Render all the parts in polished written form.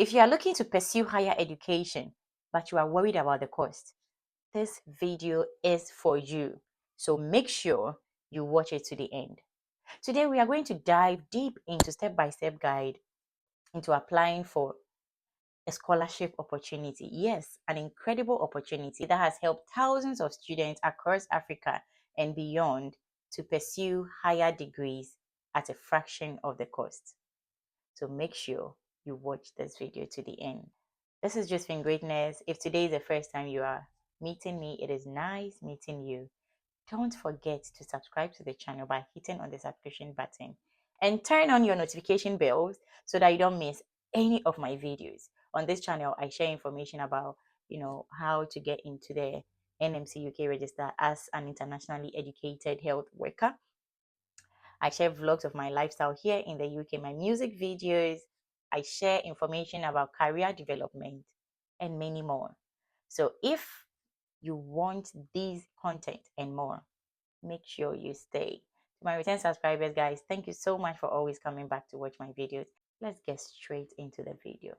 If you are looking to pursue higher education, but you are worried about the cost, this video is for you. So make sure you watch it to the end. Today, we are going to dive deep into step-by-step guide into applying for a scholarship opportunity. Yes, an incredible opportunity that has helped thousands of students across Africa and beyond to pursue higher degrees at a fraction of the cost. So make sure you watch this video to the end. This is Just Greatness. If today is the first time you are meeting me, it is nice meeting you. Don't forget to subscribe to the channel by hitting on the subscription button and turn on your notification bells so that you don't miss any of my videos. On this channel, I share information about, how to get into the NMC UK register as an internationally educated health worker. I share vlogs of my lifestyle here in the UK, my music videos. I share information about career development and many more. So if you want these content and more, make sure you stay. To my return subscribers, guys, thank you so much for always coming back to watch my videos. Let's get straight into the video.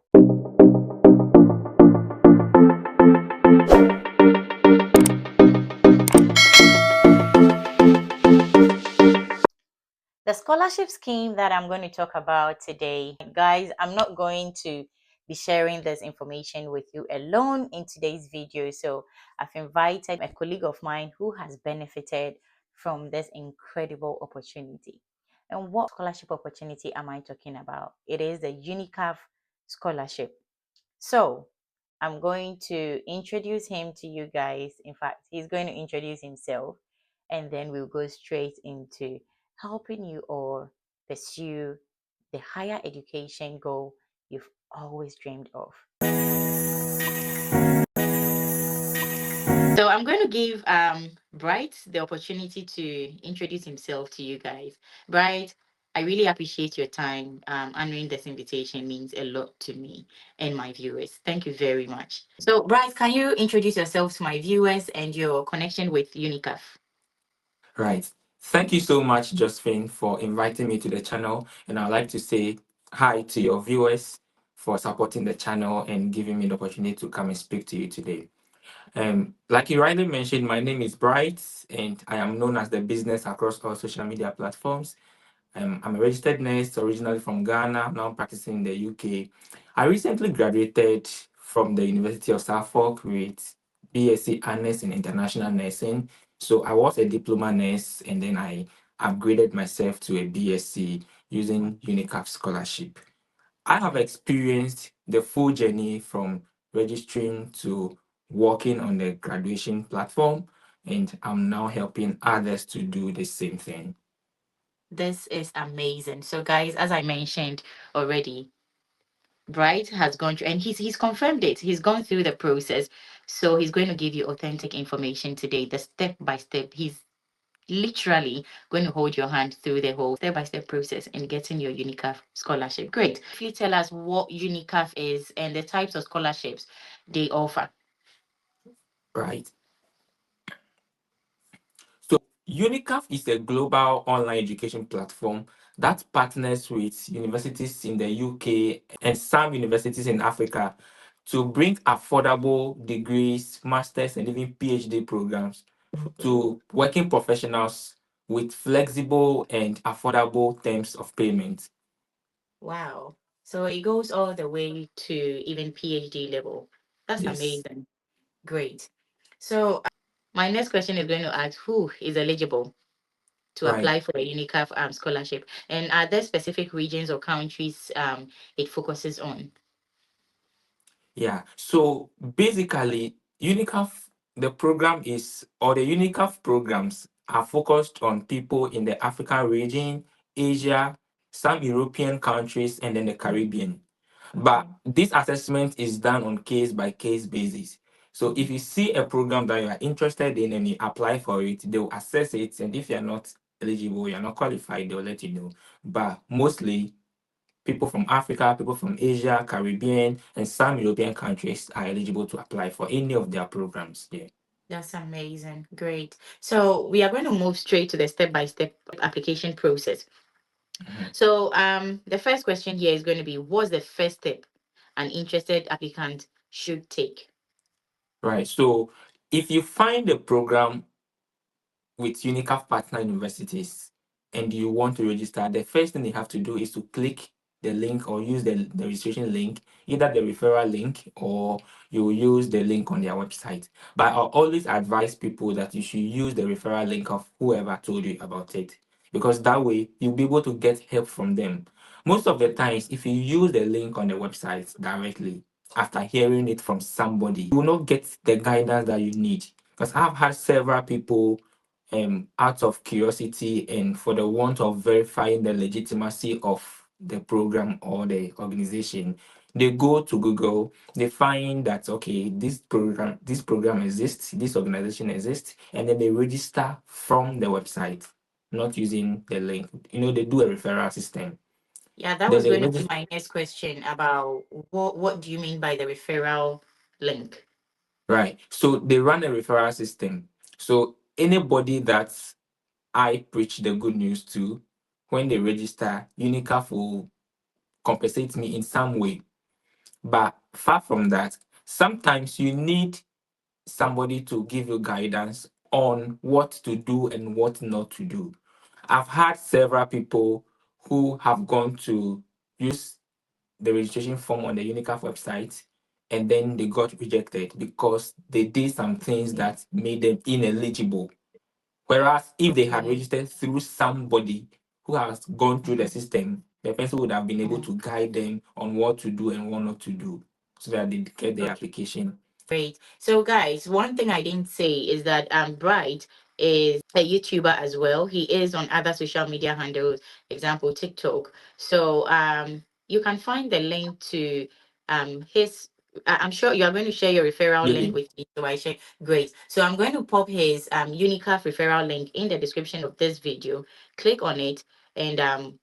The scholarship scheme that I'm going to talk about today, guys, I'm not going to be sharing this information with you alone in today's video. So I've invited a colleague of mine who has benefited from this incredible opportunity. And what scholarship opportunity am I talking about? It is the UNICAF Scholarship. So I'm going to introduce him to you guys. In fact, he's going to introduce himself, and then we'll go straight into helping you all pursue the higher education goal you've always dreamed of. So I'm going to give Bright the opportunity to introduce himself to you guys. Bright, I really appreciate your time. Honoring this invitation means a lot to me and my viewers. Thank you very much. So, Bright, can you introduce yourself to my viewers and your connection with UNICAF? Right. Thank you so much, Josephine, for inviting me to the channel. And I'd like to say hi to your viewers for supporting the channel and giving me the opportunity to come and speak to you today. Like you rightly mentioned, my name is Bright, and I am known as the business across all social media platforms. I'm a registered nurse originally from Ghana, now practicing in the UK. I recently graduated from the University of Suffolk with BSc Honors in International Nursing. So I was a diploma nurse, and then I upgraded myself to a BSc using UNICAF Scholarship. I have experienced the full journey from registering to working on the graduation platform, and I'm now helping others to do the same thing. This is amazing. So, guys, as I mentioned already, Bright has gone through, and he's confirmed it. He's gone through the process, so he's going to give you authentic information today, the step by step. He's literally going to hold your hand through the whole step-by-step process in getting your UNICAF scholarship. Great. Please tell us what UNICAF is and the types of scholarships they offer. Right. So UNICAF is a global online education platform that partners with universities in the UK and some universities in Africa to bring affordable degrees, masters, and even PhD programs to working professionals with flexible and affordable terms of payment. Wow. So it goes all the way to even PhD level. That's Yes. amazing. Great. So my next question is going to ask who is eligible to Right. apply for a UNICAF scholarship, and are there specific regions or countries it focuses on? Yeah. So basically, UNICAF, the program is, or the UNICAF programs are focused on people in the African region, Asia, some European countries, and then the Caribbean. But this assessment is done on case by case basis. So if you see a program that you are interested in and you apply for it, they will assess it. And if you're not eligible, you're not qualified, they'll let you know. But mostly people from Africa, people from Asia, Caribbean, and some European countries are eligible to apply for any of their programs. Yeah. That's amazing. Great. So we are going to move straight to the step-by-step application process. Mhm. So the first question here is going to be, what's the first step an interested applicant should take? Right. So if you find a program with UNICAF partner universities and you want to register, the first thing you have to do is to click the link or use the registration link, either the referral link or you use the link on their website. But I always advise people that you should use the referral link of whoever told you about it, because that way you'll be able to get help from them. Most of the times, if you use the link on the website directly, after hearing it from somebody, you will not get the guidance that you need. Because I've had several people, out of curiosity and for the want of verifying the legitimacy of the program or the organization, they go to Google, they find that okay, this program exists, this organization exists, and then they register from the website, not using the link. They do a referral system. Yeah, that Then was they going to be register. my next question about what do you mean by the referral link? Right. So they run a referral system. So anybody that I preach the good news to, when they register, UNICAF will compensate me in some way. But far from that, sometimes you need somebody to give you guidance on what to do and what not to do. I've had several people who have gone to use the registration form on the UNICAF website and then they got rejected because they did some things that made them ineligible. Whereas if they had Okay. registered through somebody who has gone through the Mhm. system, the person would have been able Mhm. to guide them on what to do and what not to do so that they get the Okay, application. great. So, guys, one thing I didn't say is that Bright is a YouTuber as well. He is on other social media handles, example TikTok. So, you can find the link to his. I'm sure you are going to share your referral Yeah, link yeah. with me. So I share. Great. So I'm going to pop his Unicaf referral link in the description of this video. Click on it and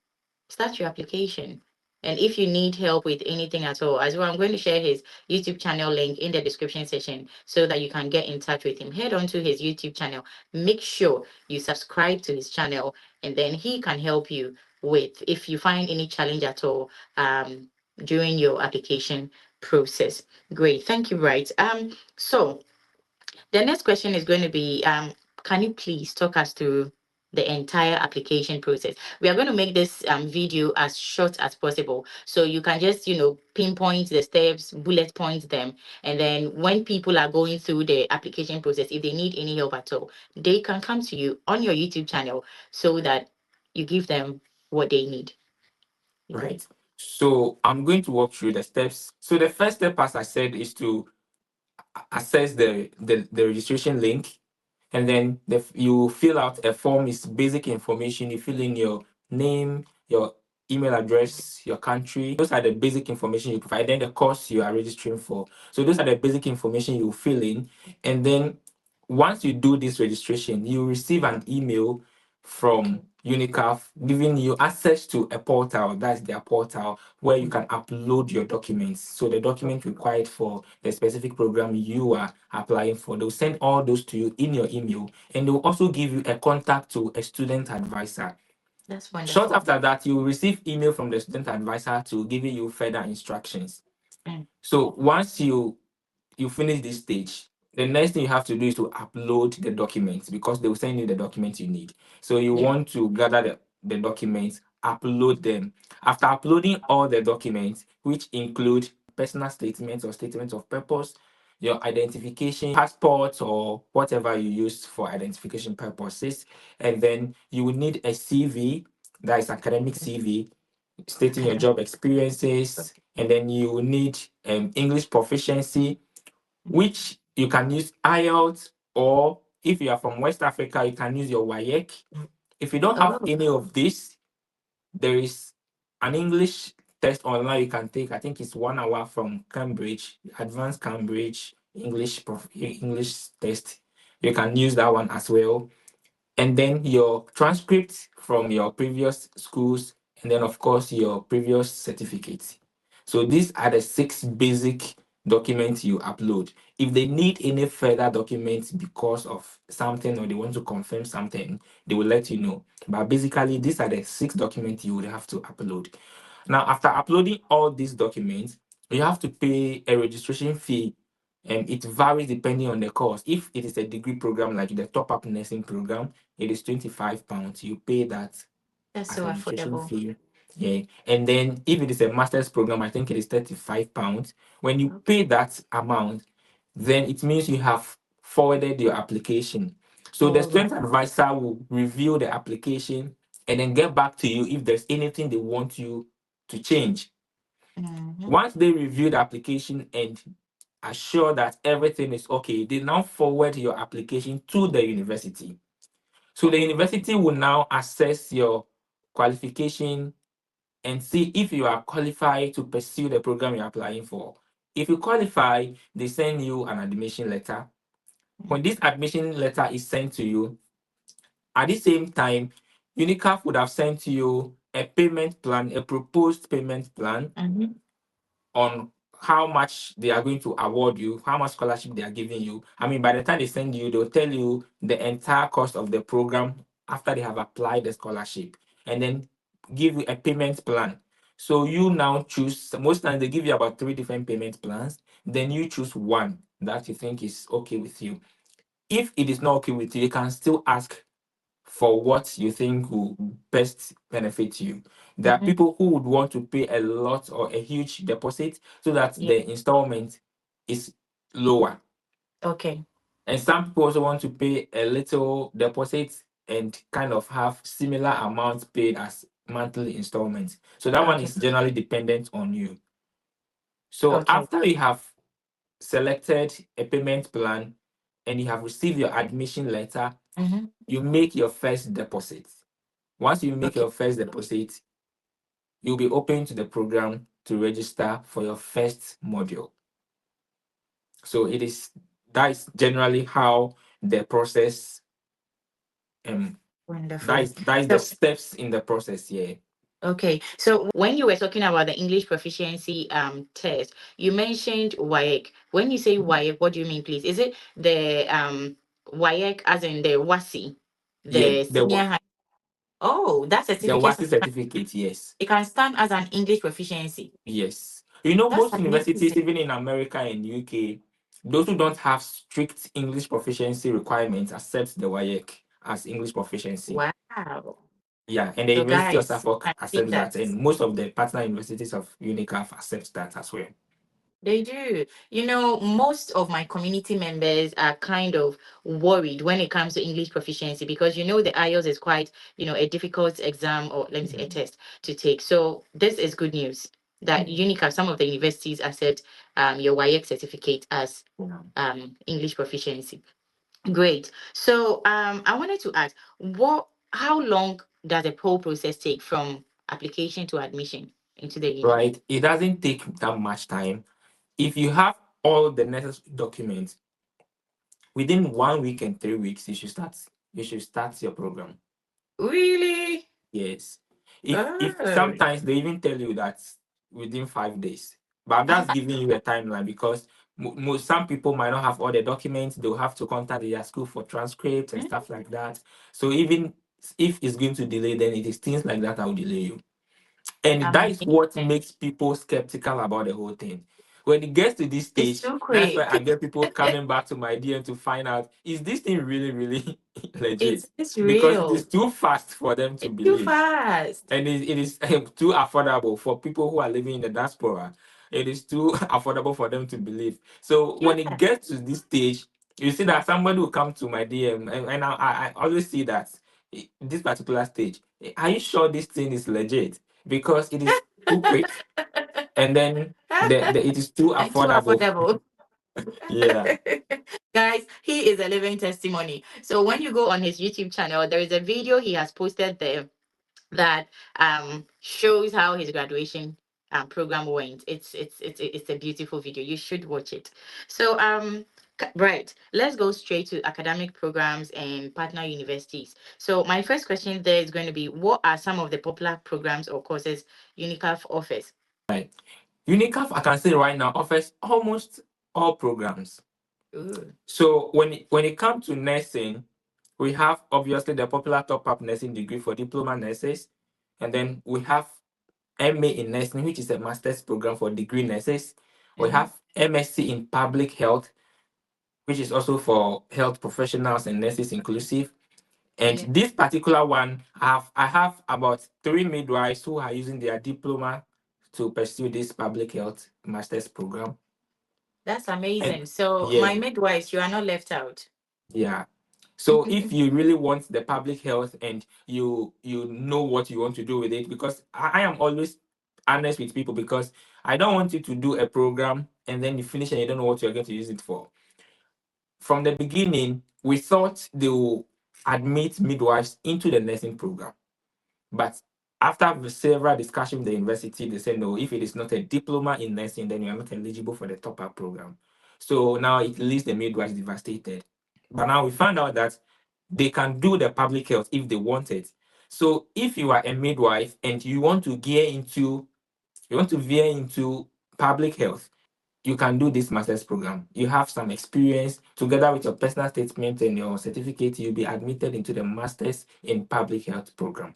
start your application. And if you need help with anything at all, as well, I'm going to share his YouTube channel link in the description section so that you can get in touch with him. Head on to his YouTube channel. Make sure you subscribe to his channel, and then he can help you with if you find any challenge at all during your application process. Great, thank you. Right. So the next question is going to be can you please talk us through the entire application process? We are going to make this video as short as possible. So you can just, pinpoint the steps, bullet point them. And then when people are going through the application process, if they need any help at all, they can come to you on your YouTube channel so that you give them what they need. Great. Right. So I'm going to walk through the steps. So the first step, as I said, is to access the registration link, and then you fill out a form. Is basic information. You fill in your name, your email address, your country. Those are the basic information you provide. Then the course you are registering for. So those are the basic information you fill in, and then once you do this registration, you receive an email Okay. from UNICAF giving you access to a portal. That's their portal where you can upload your documents. So the document required for the specific program you are applying for, they'll send all those to you in your email, and they'll also give you a contact to a student advisor. That's Short wonderful. after that, you will receive email from the student advisor to giving you further instructions. Mm. So once you finish this stage, the next thing you have to do is to upload the documents because they will send you the documents you need. So you Yeah. want to gather the documents, upload them. After uploading all the documents, which include personal statements or statements of purpose, your identification, passport, or whatever you use for identification purposes, and then you will need a CV, that is academic CV, stating your Okay. job experiences, and then you will need English proficiency, which you can use IELTS, or if you are from West Africa, you can use your WAEC. If you don't have Oh, any of this, there is an English test online you can take. I think it's 1 hour from Cambridge, Advanced Cambridge English test. You can use that one as well, and then your transcripts from your previous schools, and then of course your previous certificates. So these are the 6 basic documents you upload. If they need any further documents because of something or they want to confirm something, they will let you know. But basically, these are the 6 documents you would have to upload. Now, after uploading all these documents, you have to pay a registration fee, and it varies depending on the course. If it is a degree program like the top-up nursing program, it is £25. You pay that That's as so registration affordable. fee. Yeah. And then if it is a master's program, I think it is £35. When you pay that amount, then it means you have forwarded your application. So the All right. student advisor will review the application and then get back to you if there's anything they want you to change. Mm-hmm. Once they review the application and assure that everything is okay, they now forward your application to the university. So the Oh. university will now assess your qualification and see if you are qualified to pursue the program you're applying for. If you qualify, they send you an admission letter. When this admission letter is sent to you, at the same time, UNICAF would have sent you a payment plan, a proposed payment plan Mm-hmm. on how much they are going to award you, how much scholarship they are giving you. I mean, by the time they send you, they'll tell you the entire cost of the program after they have applied the scholarship, and then give you a payment plan. So you now choose, most times they give you about three different payment plans. Then you choose one that you think is okay with you. If it is not okay with you, you can still ask for what you think will best benefit you. There are Mm-hmm. people who would want to pay a lot or a huge deposit so that Yeah. the installment is lower. Okay. And some people also want to pay a little deposit and kind of have similar amounts paid as monthly installments. So that one Okay. is generally dependent on you. So Okay. after you have selected a payment plan and you have received your admission letter, Mm-hmm. you make your first deposit. Once you make Okay. your first deposit, you'll be open to the program to register for your first module. So that is generally how the process um Wonderful. that is the So, steps in the process here. okay. So when you were talking about the English proficiency test, you mentioned WAEC. When you say WAEC, what do you mean, please? Is it the WAEC as in the WASI, Yeah, the senior high? Oh, that the certificate WASI certificate, yes. it can stand as an English proficiency. Yes. You know, That's most universities, amazing. even in America and UK, those who don't have strict English proficiency requirements accept the WAEC as English proficiency. Wow. Yeah, and the So University of guys, Suffolk I see accepts that. that, and most of the partner universities of UNICAF accepts that as well. They do. You know, most of my community members are kind of worried when it comes to English proficiency because you know the IELTS is quite, a difficult exam or let me say a test to take. So this is good news that UNICAF, some of the universities accept your WAEC certificate as English proficiency. Great. So I wanted to ask, how long does the whole process take from application to admission into the uni? Right? It doesn't take that much time. If you have all the necessary documents within 1 week and 3 weeks, you should start your program. Really? Yes. If Oh. sometimes they even tell you that within 5 days. But I'm just giving you a timeline because some people might not have all the documents. They'll have to contact their school for transcripts and stuff like that. So even if it's going to delay, then it is things like that that will delay you. And that is what Amazing. makes people skeptical about the whole thing. When it gets to this It's stage, so that's where I quick. get people coming back to my DM to find out, is this thing really, really legit? It's Because it is real. too fast for them to It's too believe. fast. And it is too affordable for people who are living in the diaspora. It is too affordable for them to believe. So Yeah. when it gets to this stage, you see that somebody will come to my DM, and I always see that this particular stage, are you sure this thing is legit? Because it is too quick, and then it is too And too affordable. affordable. Yeah. Guys, he is a living testimony. So when you go on his YouTube channel, there is a video he has posted there that shows how his graduation program went. It's a beautiful video. You should watch it. So right, let's go straight to academic programs and partner universities. So my first question there is going to be, what are some of the popular programs or courses UNICAF offers? Right. UNICAF, I can say right now, offers almost all programs. Ooh. So when it comes to nursing, we have obviously the popular top-up nursing degree for diploma nurses, and then we have MA in nursing, which is a master's program for degree nurses. We Mm-hmm. have MSc in public health, which is also for health professionals and nurses inclusive. And Yeah. this particular one, I have about 3 midwives who are using their diploma to pursue this public health master's program. That's And amazing. So, yeah, my midwives, you are not left out. yeah. So if you really want the public health and you know what you want to do with it, because I am always honest with people, because I don't want you to do a program and then you finish and you don't know what you're going to use it for. From the beginning, we thought they will admit midwives into the nursing program. But after several discussions with the university, they said no, if it is not a diploma in nursing, then you are not eligible for the top up program. So now it leaves the midwives devastated. But now we found out that they can do the public health if they want it. So if you are a midwife and you want to veer into public health, you can do this master's program. You have some experience together with your personal statement and your certificate, you'll be admitted into the master's in public health program.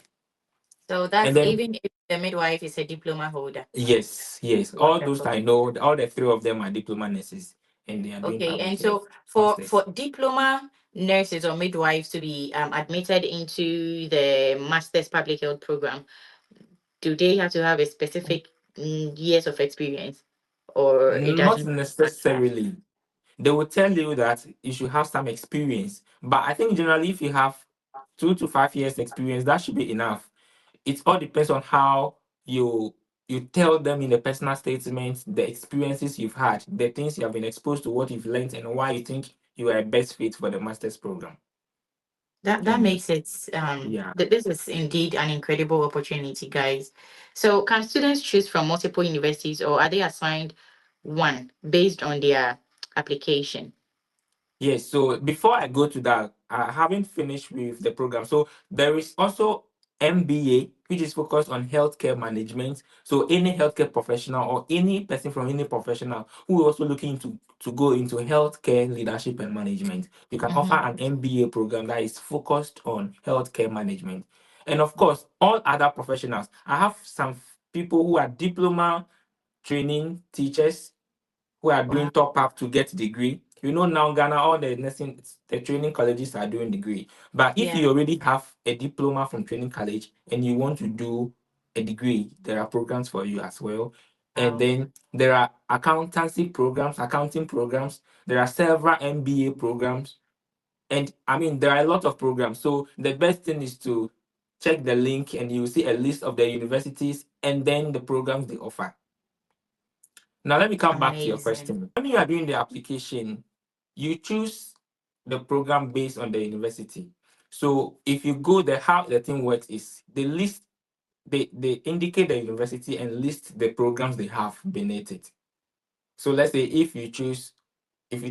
So, And that's then even if the midwife is a diploma holder. yes, yes. All those Wonderful. I know, all the 3 of them are diploma nurses and they are doing Okay, and public health so for masters. diploma nurses or midwives to be admitted into the master's public health program, do they have to have a specific years of experience, or it Not doesn't matter? necessarily. They will tell you that you should have some experience. But I think generally if you have 2 to 5 years experience, that should be enough. It all depends on how you tell them in the personal statement the experiences you've had, the things you have been exposed to, what you've learned, and why you think you are a best fit for the master's program. That And makes it yeah. this is indeed an incredible opportunity, guys. So, can students choose from multiple universities, or are they assigned one based on their application? Yes, so before I go to that, I haven't finished with the program. So there is also MBA, which is focused on healthcare management. So any healthcare professional or any person from any professional who is also looking to go into healthcare leadership and management, you can offer Mm-hmm. an MBA program that is focused on healthcare management. And of course, all other professionals. I have some people who are diploma training teachers who are Wow. doing top up to get degree. You know, now Ghana, all the nursing, the training colleges are doing degree. But if Yeah. you already have a diploma from training college and you want to do a degree, there are programs for you as well. And Wow. then there are accountancy programs, accounting programs. There are several MBA programs. And I mean, there are a lot of programs. So the best thing is to check the link and you see a list of the universities and then the programs they offer. Now, let me come back to your Amazing. question. When you are doing the application, you choose the program based on the university. So if you go there, how the thing works is they indicate the university and list the programs they have beneath it. So let's say if you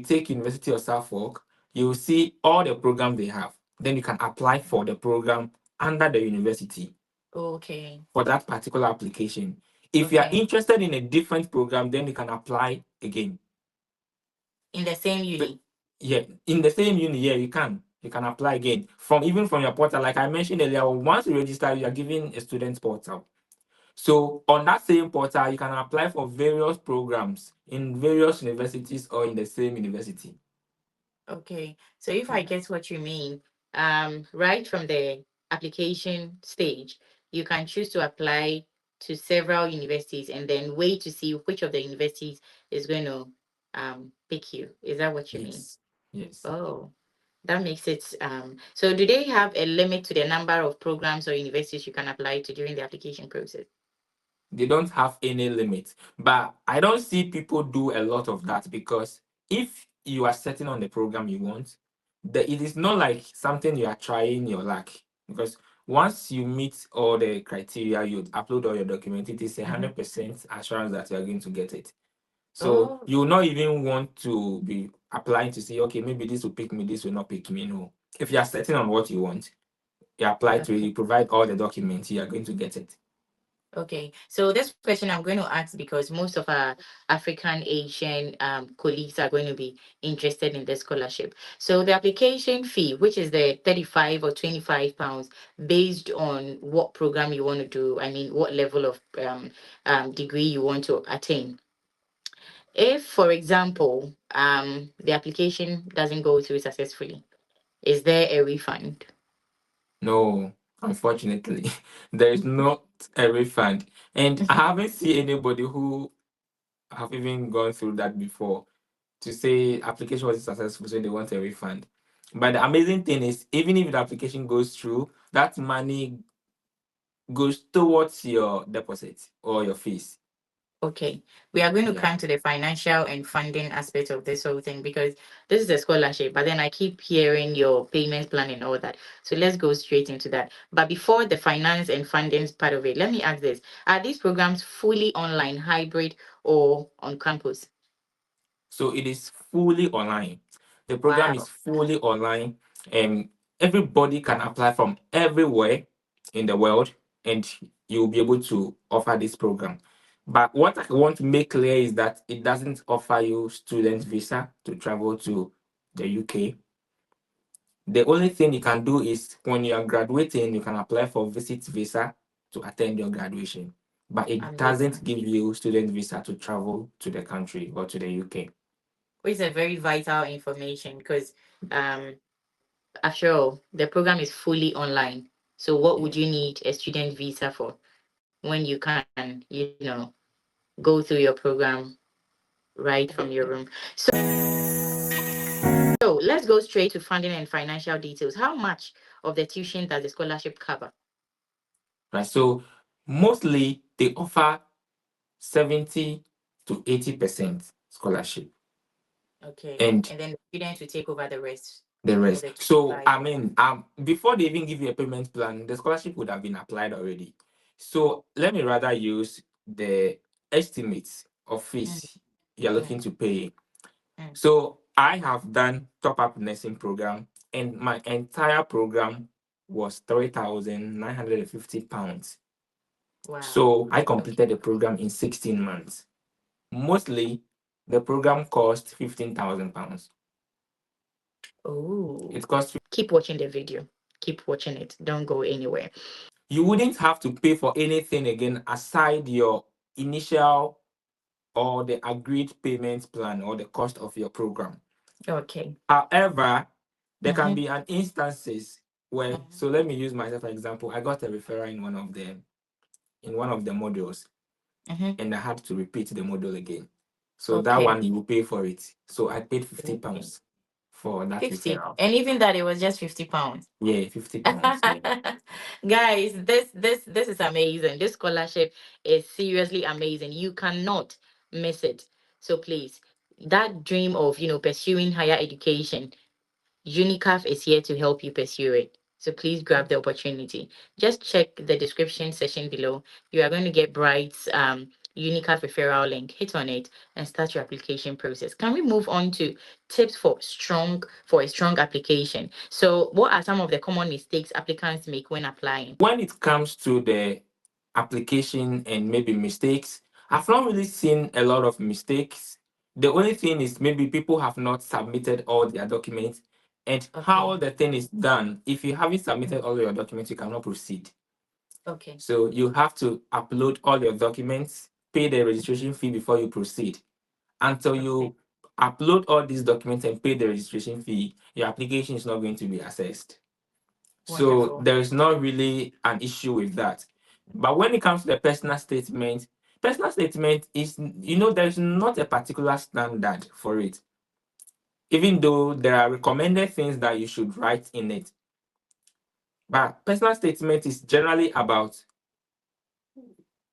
take University of Suffolk, you will see all the programs they have. Then you can apply for the program under the university Okay. for that particular application. If you are Okay. interested in a different program, then you can apply again. In the same But uni. yeah, in the same uni, yeah, you can apply again from even from your portal. Like I mentioned earlier, once you register, you are given a student portal. So on that same portal, you can apply for various programs in various universities or in the same university. Okay. So, if I Yeah. get what you mean, right from the application stage, you can choose to apply to several universities and then wait to see which of the universities is going to pick you. Is that what you mean? Yes. Yes. Oh, that makes it so do they have a limit to the number of programs or universities you can apply to during the application process? They don't have any limit. But I don't see people do a lot of that because if you are setting on the program you want, it is not like something you are trying your luck. Because once you meet all the criteria, you upload all your documents, it is a Mm-hmm. 100% assurance that you are going to get it. So Oh, you will not even want to be applying to say, okay, maybe this will pick me, this will not pick me. No. If you are setting on what you want, you apply to it, okay. you provide all the documents, you are going to get it. Okay, so this question I'm going to ask because most of our African Asian colleagues are going to be interested in this scholarship. So the application fee, which is the 35 or 25 pounds, based on what program you want to do, I mean, what level of degree you want to attain. If, for example, the application doesn't go through successfully, is there a refund? No, unfortunately, there is not a refund. And I haven't seen anybody who have even gone through that before to say application was successful, so they want a refund. But the amazing thing is, even if the application goes through, that money goes towards your deposit or your fees. Okay, we are going to Yeah. come to the financial and funding aspect of this whole thing because this is a scholarship, but then I keep hearing your payment plan and all that. So let's go straight into that. But before the finance and funding part of it, let me ask this. Are these programs fully online, hybrid, or on campus? So it is fully online. The program is Wow. fully online, and everybody can apply from everywhere in the world, and you'll be able to offer this program. But what I want to make clear is that it doesn't offer you student visa to travel to the UK. The only thing you can do is when you are graduating, you can apply for visit visa to attend your graduation. But it doesn't Amazing. give you student visa to travel to the country or to the UK. Which is a very vital information because um after all, the program is fully online. So what Yeah. would you need a student visa for when you can, go through your program right from your room? So let's go straight to funding and financial details. How much of the tuition does the scholarship cover? Right. So mostly they offer 70 to 80% scholarship. Okay. And And then the students will take over the rest the of rest. the So 25. I mean, before they even give you a payment plan, the scholarship would have been applied already. So let me rather use the estimates of Mm, fees you're mm, looking to pay. mm. So I have done top up nursing program, and my entire program was £3,950. Wow. So I completed Okay. the program in 16 months. Mostly, the program cost £15,000. Oh, It cost keep watching the video. Keep watching it. Don't go anywhere. you wouldn't have to pay for anything again aside your initial or the agreed payment plan or the cost of your program. Okay. However, there can Mm-hmm. be an instances where, Mm-hmm. so let me use myself for example. I got a referral in one of the modules, Mm-hmm. and I had to repeat the module again. So that Okay. one you will pay for it. So I paid 50 Okay. pounds for that 50. referral. And even that, it was just £50. Yeah, 50 pounds. Yeah. Guys, this is amazing. This scholarship is seriously amazing. You cannot miss it. So please, that dream of pursuing higher education, UNICAF is here to help you pursue it. So please grab the opportunity. Just check the description section below. You are going to get Bright's UNICAF referral link. Hit on it and start your application process. Can we move on to tips for a strong application? So, what are some of the common mistakes applicants make when applying? When it comes to the application and maybe mistakes, I've not really seen a lot of mistakes. The only thing is maybe people have not submitted all their documents, and how Okay. the thing is done. If you haven't Mm. submitted all your documents, you cannot proceed. Okay. So you have to upload all your documents, pay the registration fee before you proceed. Until Okay. you upload all these documents and pay the registration fee, your application is not going to be assessed. So Wonderful. there is not really an issue with that. But when it comes to the personal statement is, there's not a particular standard for it, even though there are recommended things that you should write in it. But personal statement is generally about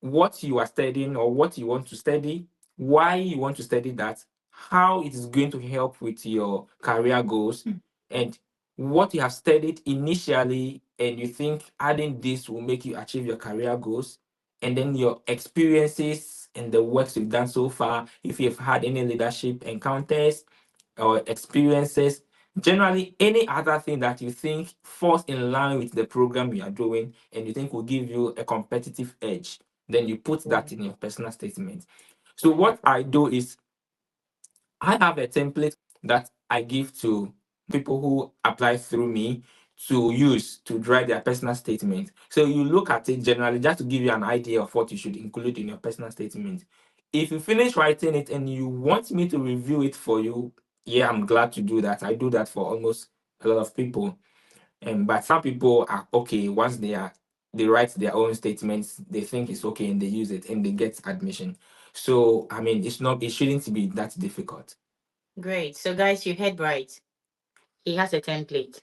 what you are studying or what you want to study, why you want to study that, how it is going to help with your career goals, and what you have studied initially, and you think adding this will make you achieve your career goals, and then your experiences and the works you've done so far, if you've had any leadership encounters or experiences, generally any other thing that you think falls in line with the program you are doing and you think will give you a competitive edge, then you put that in your personal statement. So what I do is I have a template that I give to people who apply through me to use to write their personal statement. So you look at it generally just to give you an idea of what you should include in your personal statement. If you finish writing it and you want me to review it for you, yeah, I'm glad to do that. I do that for almost a lot of people. But some people are okay once they write their own statements, they think it's okay and they use it and they get admission. So I mean, it shouldn't be that difficult. Great. So, guys, you heard right. He has a template.